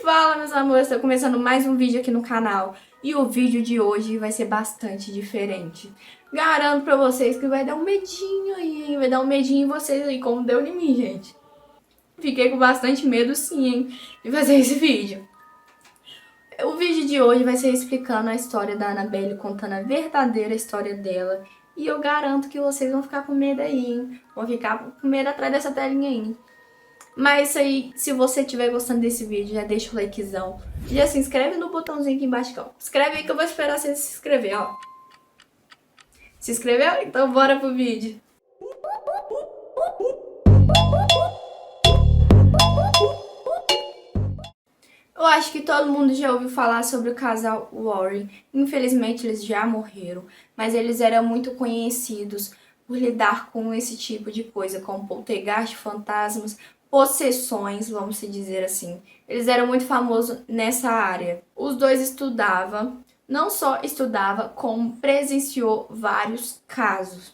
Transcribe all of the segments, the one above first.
Fala, meus amores, estou começando mais um vídeo aqui no canal. E o vídeo de hoje vai ser bastante diferente. Garanto pra vocês que vai dar um medinho aí, hein? Vai dar um medinho em vocês aí, como deu em mim, gente. Fiquei com bastante medo sim, hein, de fazer esse vídeo. O vídeo de hoje vai ser explicando a história da Annabelle, contando a verdadeira história dela. E eu garanto que vocês vão ficar com medo aí, hein? Vão ficar com medo atrás dessa telinha aí. Mas isso aí, se você estiver gostando desse vídeo, já deixa o likezão. Já se inscreve no botãozinho aqui embaixo. Ó. Escreve aí que eu vou esperar você se inscrever, ó. Se inscreveu? Então bora pro vídeo. Eu acho que todo mundo já ouviu falar sobre o casal Warren. Infelizmente eles já morreram, mas eles eram muito conhecidos por lidar com esse tipo de coisa, como poltergeist, fantasmas, possessões, vamos dizer assim. Eles eram muito famosos nessa área. Os dois estudavam, não só estudava, como presenciou vários casos.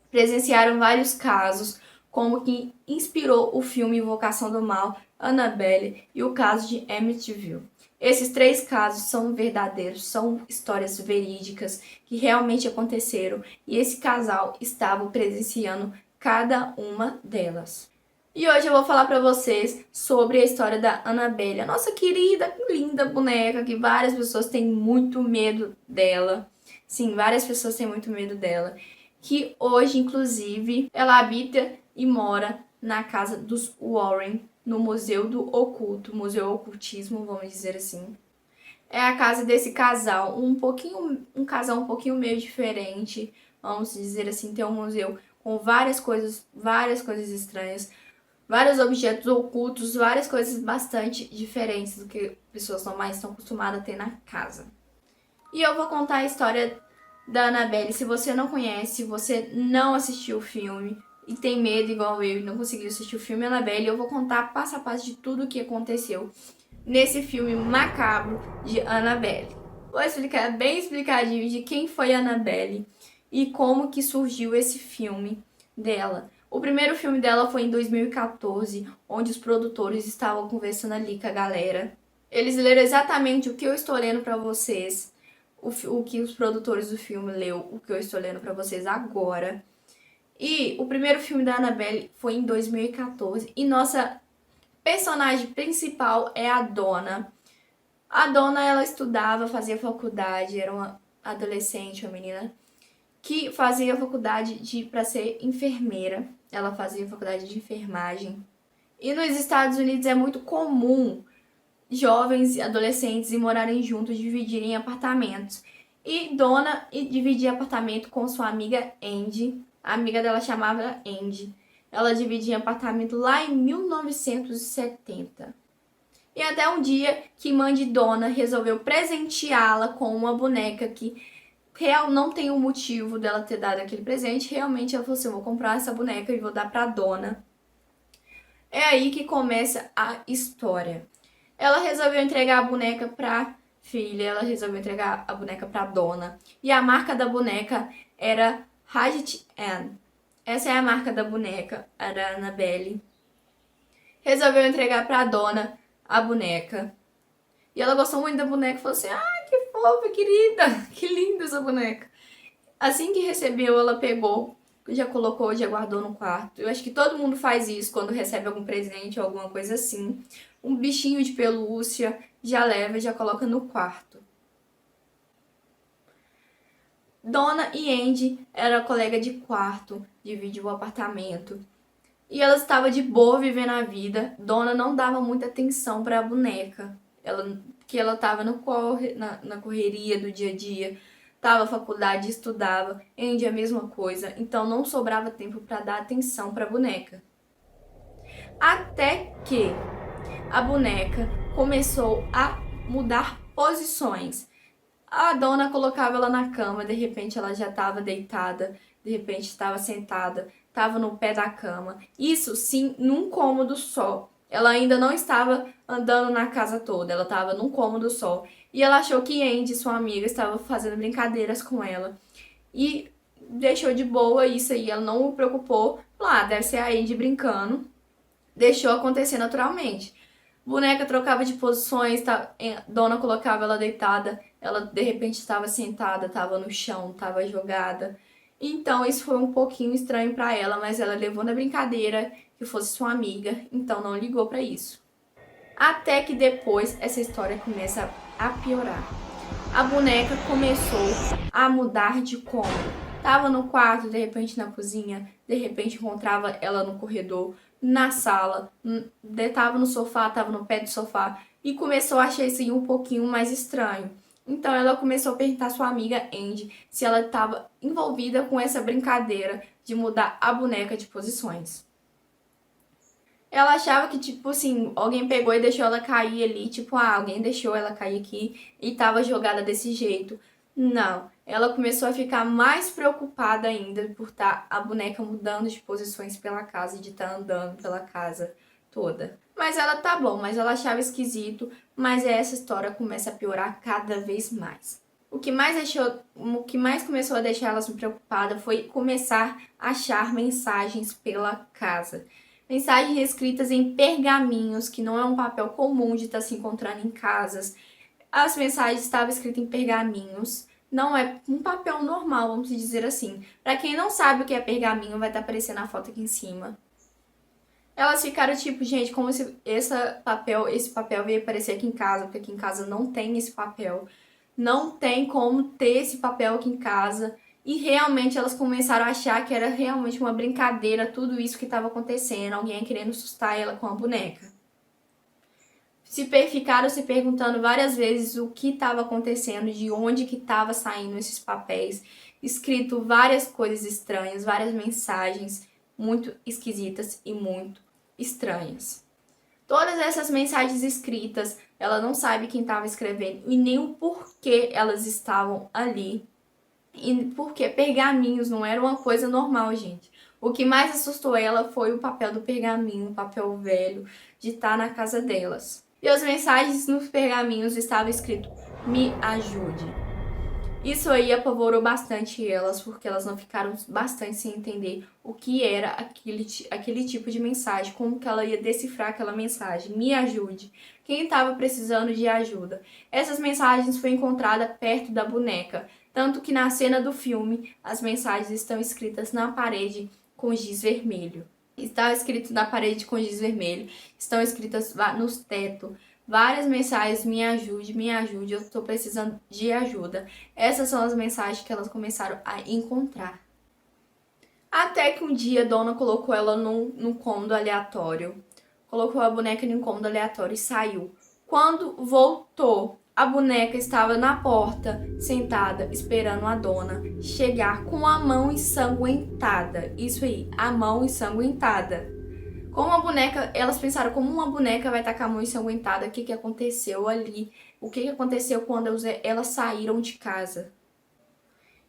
Presenciaram vários casos, como que inspirou o filme Invocação do Mal, Annabelle e o caso de Amityville. Esses três casos são verdadeiros, são histórias verídicas que realmente aconteceram e esse casal estava presenciando cada uma delas. E hoje eu vou falar para vocês sobre a história da Annabelle, a nossa querida, linda boneca que várias pessoas têm muito medo dela. Sim, várias pessoas têm muito medo dela. Que hoje, inclusive, ela habita e mora na casa dos Warren, no Museu do Oculto, Museu Ocultismo, vamos dizer assim. É a casa desse casal, um casal um pouquinho meio diferente, vamos dizer assim, tem um museu com várias coisas estranhas, vários objetos ocultos, várias coisas bastante diferentes do que pessoas normais estão acostumadas a ter na casa. E eu vou contar a história da Annabelle. Se você não conhece, se você não assistiu o filme e tem medo igual eu e não conseguiu assistir o filme Annabelle, eu vou contar passo a passo de tudo o que aconteceu nesse filme macabro de Annabelle. Vou explicar bem explicadinho de quem foi a Annabelle e como que surgiu esse filme dela. O primeiro filme dela foi em 2014, onde os produtores estavam conversando ali com a galera. Eles leram exatamente o que eu estou lendo pra vocês, o que os produtores do filme leu, o que eu estou lendo pra vocês agora. E o primeiro filme da Annabelle foi em 2014 e nossa personagem principal é a Donna. A Donna, ela estudava, fazia faculdade, era uma adolescente, uma menina que fazia faculdade para ser enfermeira. Ela fazia faculdade de enfermagem. E nos Estados Unidos é muito comum jovens e adolescentes morarem juntos, dividirem apartamentos. E Donna dividia apartamento com sua amiga Andy. A amiga dela chamava Andy. Ela dividia apartamento lá em 1970. E até um dia que mãe de Donna resolveu presenteá-la com uma boneca que não tem um motivo dela ter dado aquele presente. Realmente ela falou assim, eu vou comprar essa boneca e vou dar pra Donna. É aí que começa a história. Ela resolveu entregar a boneca pra filha, ela resolveu entregar a boneca pra Donna. E a marca da boneca era Ragged Ann. Essa é a marca da boneca, era a Annabelle. Resolveu entregar pra Donna a boneca. E ela gostou muito da boneca e falou assim, que fofa, querida, que linda essa boneca. Assim que recebeu, ela pegou, já colocou, já guardou no quarto. Eu acho que todo mundo faz isso quando recebe algum presente ou alguma coisa assim. Um bichinho de pelúcia, já leva e já coloca no quarto. Donna e Andy eram colega de quarto, dividiam o apartamento. E ela estava de boa vivendo a vida. Donna não dava muita atenção para a boneca. Que ela estava na correria do dia a dia. Tava na faculdade, estudava. Andy a mesma coisa. Então não sobrava tempo para dar atenção para a boneca. Até que a boneca começou a mudar posições. A Donna colocava ela na cama, de repente ela já estava deitada, de repente estava sentada, estava no pé da cama. Isso sim, num cômodo só. Ela ainda não estava andando na casa toda, ela estava num cômodo só. E ela achou que Andy, sua amiga, estava fazendo brincadeiras com ela. E deixou de boa isso aí, ela não se preocupou. Falou, deve ser a Andy brincando. Deixou acontecer naturalmente. Boneca trocava de posições, Dona colocava ela deitada, ela de repente estava sentada, estava no chão, estava jogada. Então isso foi um pouquinho estranho para ela, mas ela levou na brincadeira que fosse sua amiga, então não ligou para isso. Até que depois essa história começa a piorar. A boneca começou a mudar de cômodo. Tava no quarto, de repente na cozinha, de repente encontrava ela no corredor, na sala, tava no sofá, tava no pé do sofá e começou a achar isso um pouquinho mais estranho. Então ela começou a perguntar à sua amiga Andy se ela estava envolvida com essa brincadeira de mudar a boneca de posições. Ela achava que, tipo assim, alguém pegou e deixou ela cair ali, tipo, alguém deixou ela cair aqui e tava jogada desse jeito. Não, ela começou a ficar mais preocupada ainda por estar a boneca mudando de posições pela casa e de estar andando pela casa toda. Mas ela tá bom, mas ela achava esquisito, mas essa história começa a piorar cada vez mais. O que mais começou a deixar ela preocupada foi começar a achar mensagens pela casa. Mensagens escritas em pergaminhos, que não é um papel comum de estar se encontrando em casas. As mensagens estavam escritas em pergaminhos, não é um papel normal, vamos dizer assim. Para quem não sabe o que é pergaminho, vai estar aparecendo a foto aqui em cima. Elas ficaram tipo, gente, como se esse papel veio aparecer aqui em casa, porque aqui em casa não tem esse papel. Não tem como ter esse papel aqui em casa. E realmente elas começaram a achar que era realmente uma brincadeira tudo isso que estava acontecendo, alguém querendo assustar ela com a boneca. Ficaram se perguntando várias vezes o que estava acontecendo, de onde que estava saindo esses papéis, escrito várias coisas estranhas, várias mensagens muito esquisitas e muito estranhas. Todas essas mensagens escritas, ela não sabe quem estava escrevendo e nem o porquê elas estavam ali. E porque pergaminhos não era uma coisa normal, gente. O que mais assustou ela foi o papel do pergaminho, o papel velho, de estar na casa delas. E as mensagens nos pergaminhos estavam escrito: me ajude. Isso aí apavorou bastante elas, porque elas não ficaram bastante sem entender o que era aquele tipo de mensagem, como que ela ia decifrar aquela mensagem. Me ajude. Quem estava precisando de ajuda? Essas mensagens foram encontradas perto da boneca, tanto que na cena do filme as mensagens estão escritas na parede com giz vermelho. Está escrito na parede com giz vermelho, estão escritas nos tetos. Várias mensagens, me ajude, eu estou precisando de ajuda. Essas são as mensagens que elas começaram a encontrar. Até que um dia, Dona colocou ela num cômodo aleatório. Colocou a boneca num cômodo aleatório e saiu. Quando voltou, a boneca estava na porta, sentada, esperando a Dona chegar com a mão ensanguentada. Isso aí, a mão ensanguentada. Como a boneca, elas pensaram, como uma boneca vai estar com a mão ensanguentada, o que aconteceu ali? O que aconteceu quando elas saíram de casa?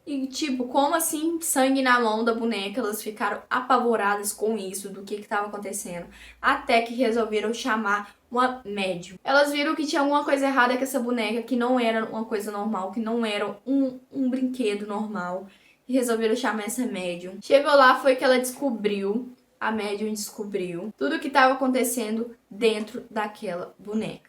E tipo, como assim sangue na mão da boneca? Elas ficaram apavoradas com isso, do que estava acontecendo. Até que resolveram chamar uma médium. Elas viram que tinha alguma coisa errada com essa boneca, que não era uma coisa normal, que não era um brinquedo normal. E resolveram chamar essa médium. Chegou lá, foi que ela descobriu. A médium descobriu tudo o que estava acontecendo dentro daquela boneca.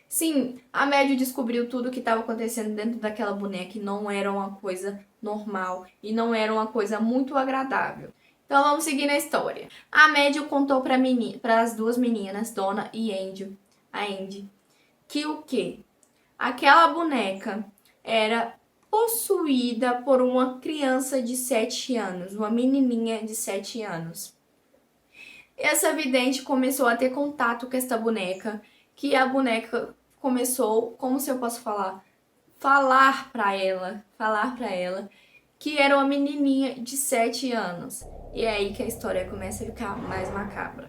Sim, a médium descobriu tudo o que estava acontecendo dentro daquela boneca e não era uma coisa normal e não era uma coisa muito agradável. Então vamos seguir na história. A médium contou para as duas meninas, Dona e Andy, que o quê? Aquela boneca era possuída por uma criança de 7 anos, uma menininha de 7 anos. Essa vidente começou a ter contato com essa boneca, que a boneca começou, como se eu posso falar pra ela que era uma menininha de 7 anos. E é aí que a história começa a ficar mais macabra.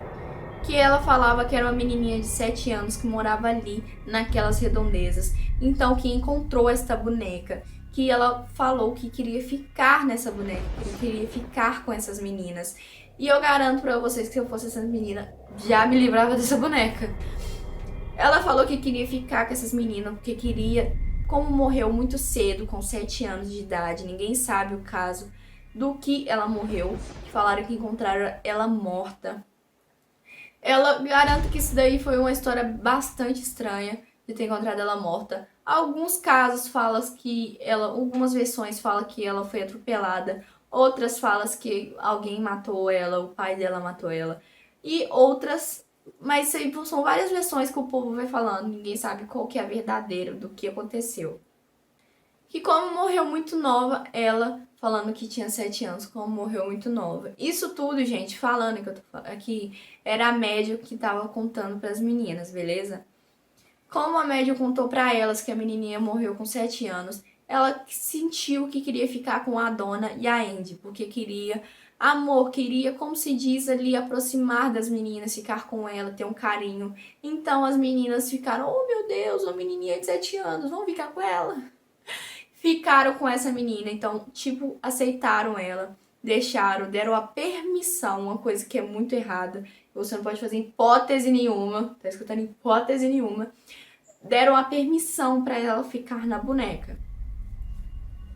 Que ela falava que era uma menininha de 7 anos que morava ali, naquelas redondezas. Então que encontrou esta boneca, que ela falou que queria ficar nessa boneca, que queria ficar com essas meninas. E eu garanto pra vocês que se eu fosse essa menina, já me livrava dessa boneca. Ela falou que queria ficar com essas meninas, porque queria, como morreu muito cedo, com 7 anos de idade, ninguém sabe o caso do que ela morreu. Falaram que encontraram ela morta. Ela garante que isso daí foi uma história bastante estranha de ter encontrado ela morta. Alguns casos falam que ela, algumas versões falam que ela foi atropelada, outras falam que alguém matou ela, o pai dela matou ela, e outras, mas isso aí são várias versões que o povo vai falando, ninguém sabe qual que é a verdadeira do que aconteceu. Que como morreu muito nova, ela falando que tinha 7 anos, como morreu muito nova. Isso tudo, gente, falando que eu tô aqui, era a médium que tava contando para as meninas, beleza? Como a médium contou para elas que a menininha morreu com 7 anos, ela sentiu que queria ficar com a Donna e a Andy, porque queria amor, queria, como se diz ali, aproximar das meninas, ficar com ela, ter um carinho. Então as meninas ficaram, oh meu Deus, uma menininha de 7 anos, vamos ficar com ela. Ficaram com essa menina, então, tipo, aceitaram ela, deixaram, deram a permissão, uma coisa que é muito errada. Você não pode fazer hipótese nenhuma, tá escutando? Hipótese nenhuma. Deram a permissão para ela ficar na boneca.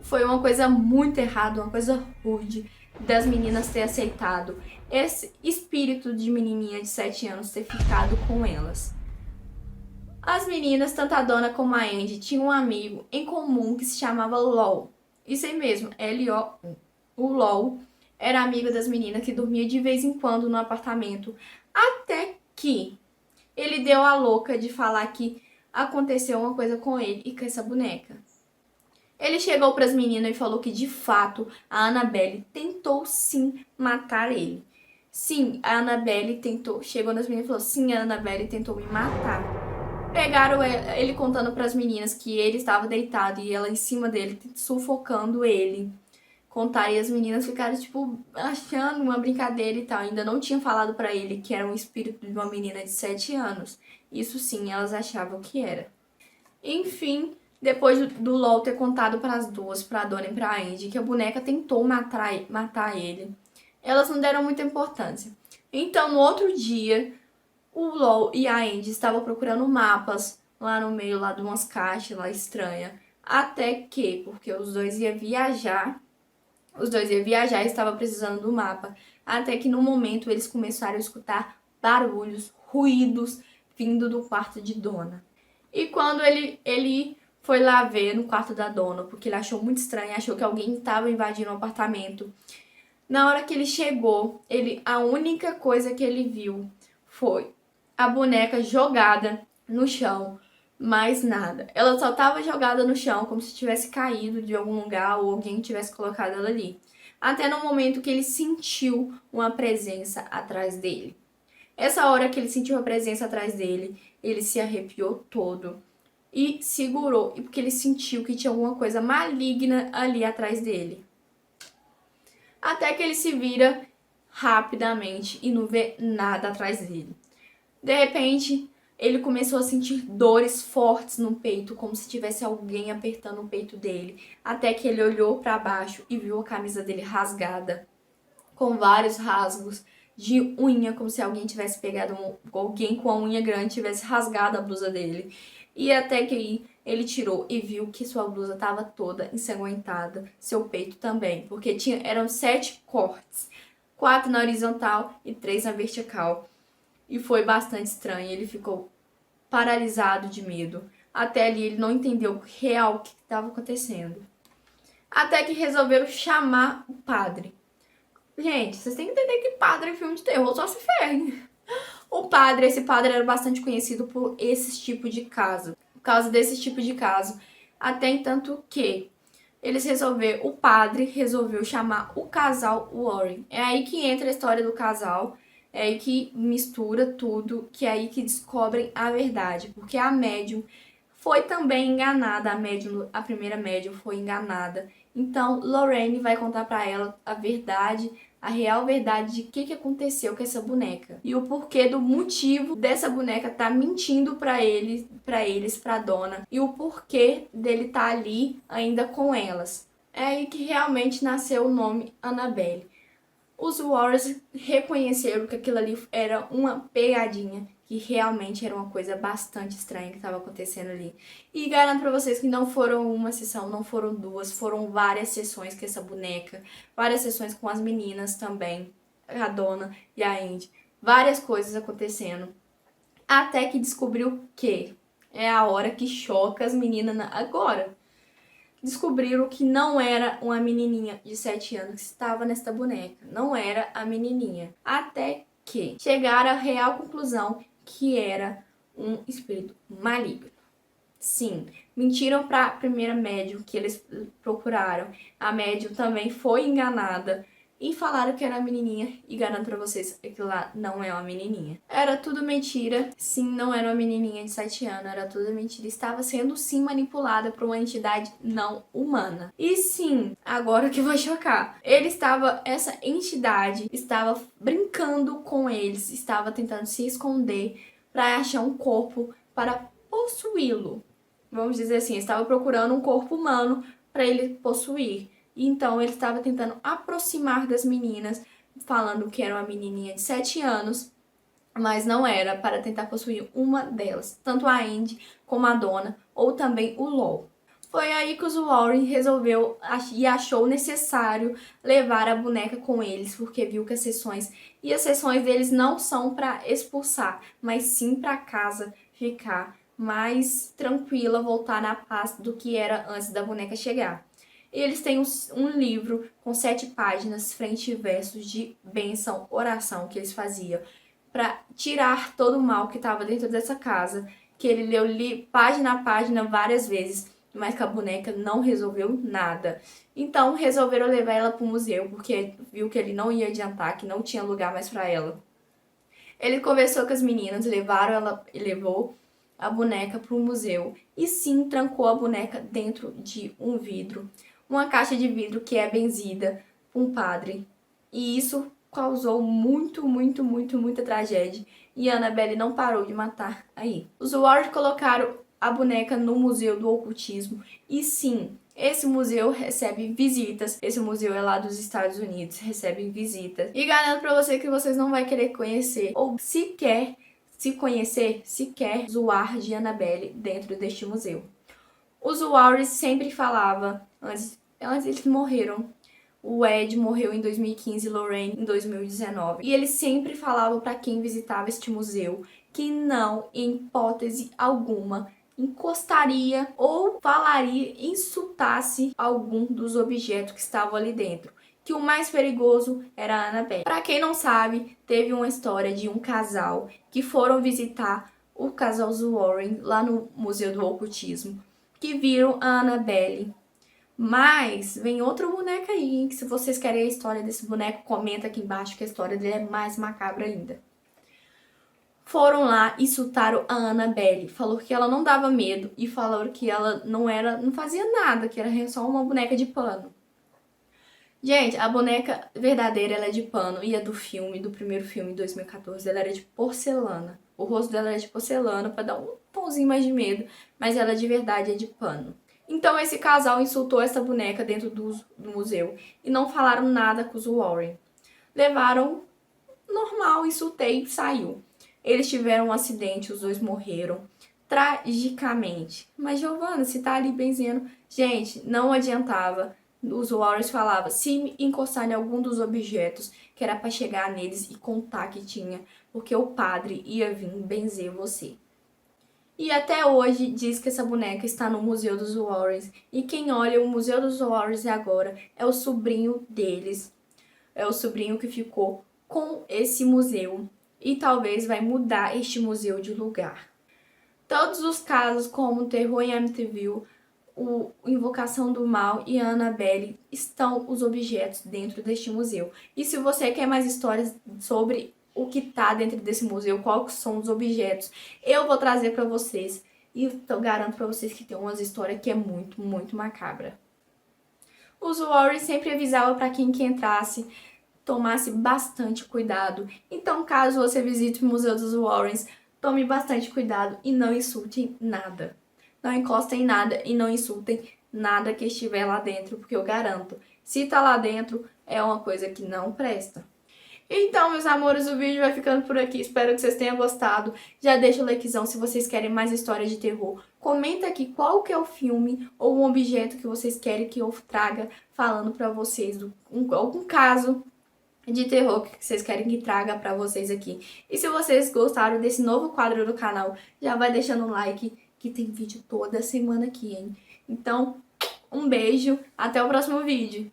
Foi uma coisa muito errada, uma coisa rude das meninas ter aceitado esse espírito de menininha de 7 anos ter ficado com elas. As meninas, tanto a Donna como a Andy, tinham um amigo em comum que se chamava LOL. Isso aí mesmo, L-O-U. O LOL era amigo das meninas que dormia de vez em quando no apartamento. Até que ele deu a louca de falar que aconteceu uma coisa com ele e com essa boneca. Ele chegou para as meninas e falou que de fato a Annabelle tentou sim matar ele. Sim, a Annabelle tentou. Chegou nas meninas e falou: sim, a Annabelle tentou me matar. Pegaram ele contando para as meninas que ele estava deitado e ela em cima dele, sufocando ele. Contar e as meninas ficaram, tipo, achando uma brincadeira e tal. Ainda não tinham falado para ele que era um espírito de uma menina de 7 anos. Isso sim, elas achavam que era. Enfim, depois do LOL ter contado para as duas, para a Donna e para a Andy, que a boneca tentou matar ele, elas não deram muita importância. Então, no outro dia, o LOL e a Andy estavam procurando mapas lá no meio lá de umas caixas lá estranhas. Até que, porque os dois iam viajar e estavam precisando do mapa. Até que no momento eles começaram a escutar barulhos, ruídos vindo do quarto de Donna. E quando ele foi lá ver no quarto da Donna, porque ele achou muito estranho, achou que alguém estava invadindo o apartamento. Na hora que ele chegou, a única coisa que ele viu foi a boneca jogada no chão, mais nada. Ela só estava jogada no chão, como se tivesse caído de algum lugar ou alguém tivesse colocado ela ali. Até no momento que ele sentiu uma presença atrás dele. Essa hora que ele sentiu a presença atrás dele, ele se arrepiou todo e segurou, porque ele sentiu que tinha alguma coisa maligna ali atrás dele. Até que ele se vira rapidamente e não vê nada atrás dele. De repente, ele começou a sentir dores fortes no peito, como se tivesse alguém apertando o peito dele. Até que ele olhou para baixo e viu a camisa dele rasgada, com vários rasgos de unha, como se alguém tivesse pegado alguém com a unha grande tivesse rasgado a blusa dele. E até que aí ele tirou e viu que sua blusa estava toda ensanguentada, seu peito também, porque eram 7 cortes, 4 na horizontal e 3 na vertical. E foi bastante estranho, ele ficou paralisado de medo. Até ali ele não entendeu real o que estava acontecendo. Até que resolveram chamar o padre. Gente, vocês têm que entender que padre em filme de terror só se ferre. Esse padre era bastante conhecido por esse tipo de caso. Por causa desse tipo de caso. Até entanto que o padre resolveu chamar o casal Warren. É aí que entra a história do casal. É aí que mistura tudo, que é aí que descobrem a verdade. Porque a médium foi também enganada, a primeira médium foi enganada. Então, Lorraine vai contar para ela a verdade, a real verdade de o que aconteceu com essa boneca. E o porquê do motivo dessa boneca tá mentindo para pra Donna. E o porquê dele tá ali ainda com elas. É aí que realmente nasceu o nome Annabelle. Os Warriors reconheceram que aquilo ali era uma pegadinha, que realmente era uma coisa bastante estranha que estava acontecendo ali. E garanto pra vocês que não foram uma sessão, não foram duas, foram várias sessões com essa boneca, várias sessões com as meninas também, a Donna e a Andy, várias coisas acontecendo, até que descobriu que é a hora que choca as meninas agora. Descobriram que não era uma menininha de 7 anos que estava nesta boneca, não era a menininha. Até que chegaram à real conclusão que era um espírito maligno. Sim, mentiram para a primeira médium que eles procuraram. A médium também foi enganada e falaram que era uma menininha, e garanto pra vocês que lá não é uma menininha. Era tudo mentira. Sim, não era uma menininha de 7 anos, era tudo mentira. Estava sendo sim manipulada por uma entidade não humana. E sim, agora que vai chocar. Essa entidade estava brincando com eles, estava tentando se esconder para achar um corpo para possuí-lo. Vamos dizer assim, estava procurando um corpo humano para ele possuir. Então ele estava tentando aproximar das meninas, falando que era uma menininha de 7 anos, mas não era, para tentar possuir uma delas, tanto a Andy como a Donna, ou também o LOL. Foi aí que os Warren resolveu e achou necessário levar a boneca com eles, porque viu que as sessões deles não são para expulsar, mas sim para casa ficar mais tranquila, voltar na paz do que era antes da boneca chegar. E eles têm um livro com 7 páginas, frente e versos de bênção, oração que eles faziam para tirar todo o mal que estava dentro dessa casa, que ele leu página a página várias vezes, mas que a boneca não resolveu nada. Então resolveram levar ela para o museu, porque viu que ele não ia adiantar, que não tinha lugar mais para ela. Ele conversou com as meninas, levou a boneca para o museu e sim trancou a boneca dentro de um vidro, uma caixa de vidro que é benzida por um padre. E isso causou muita tragédia. E a Annabelle não parou de matar aí. Os Warren colocaram a boneca no Museu do Ocultismo. E sim, esse museu recebe visitas. Esse museu é lá dos Estados Unidos, recebe visitas. E garanto pra você que vocês não vão querer conhecer, ou sequer se conhecer, sequer zoar de Annabelle dentro deste museu. Os Warren sempre falavam, antes eles morreram. O Ed morreu em 2015, Lorraine em 2019. E eles sempre falavam para quem visitava este museu que não, em hipótese alguma, encostaria ou falaria, insultasse algum dos objetos que estavam ali dentro. Que o mais perigoso era a Annabelle. Para quem não sabe, teve uma história de um casal que foram visitar o casal Warren lá no Museu do Ocultismo, que viram a Annabelle. Mas vem outra boneca aí, hein? Que se vocês querem a história desse boneco, comenta aqui embaixo que a história dele é mais macabra ainda. Foram lá e insultaram a Annabelle. Falou que ela não dava medo e falaram que ela não fazia nada, que era só uma boneca de pano. Gente, a boneca verdadeira ela é de pano e a do primeiro filme, 2014, ela era de porcelana. O rosto dela era de porcelana para dar um tomzinho mais de medo, mas ela de verdade é de pano. Então esse casal insultou essa boneca dentro do museu e não falaram nada com os Warren. Levaram normal, insultei e saiu. Eles tiveram um acidente, os dois morreram tragicamente. Mas Giovanna, se tá ali benzendo, gente, não adiantava. Os Warriors falavam, se encostar em algum dos objetos, que era para chegar neles e contar que tinha, porque o padre ia vir benzer você. E até hoje diz que essa boneca está no Museu dos Warriors. E quem olha o Museu dos Warriors agora é o sobrinho deles. É o sobrinho que ficou com esse museu. E talvez vai mudar este museu de lugar. Todos os casos, como o Terror em Amityville, o Invocação do Mal e a Annabelle, estão os objetos dentro deste museu. E se você quer mais histórias sobre o que tá dentro desse museu, quais são os objetos, eu vou trazer para vocês. E eu garanto para vocês que tem umas histórias que é muito macabra. Os Warren sempre avisavam para quem que entrasse, tomasse bastante cuidado. Então, caso você visite o Museu dos Warrens, tome bastante cuidado e não insultem nada. Não encostem em nada e não insultem nada que estiver lá dentro, porque eu garanto, se tá lá dentro, é uma coisa que não presta. Então, meus amores, o vídeo vai ficando por aqui. Espero que vocês tenham gostado. Já deixa o likezão se vocês querem mais histórias de terror. Comenta aqui qual que é o filme ou um objeto que vocês querem que eu traga falando pra vocês algum caso de terror que vocês querem que traga pra vocês aqui. E se vocês gostaram desse novo quadro do canal, já vai deixando um like, que tem vídeo toda semana aqui, hein? Então, um beijo, até o próximo vídeo.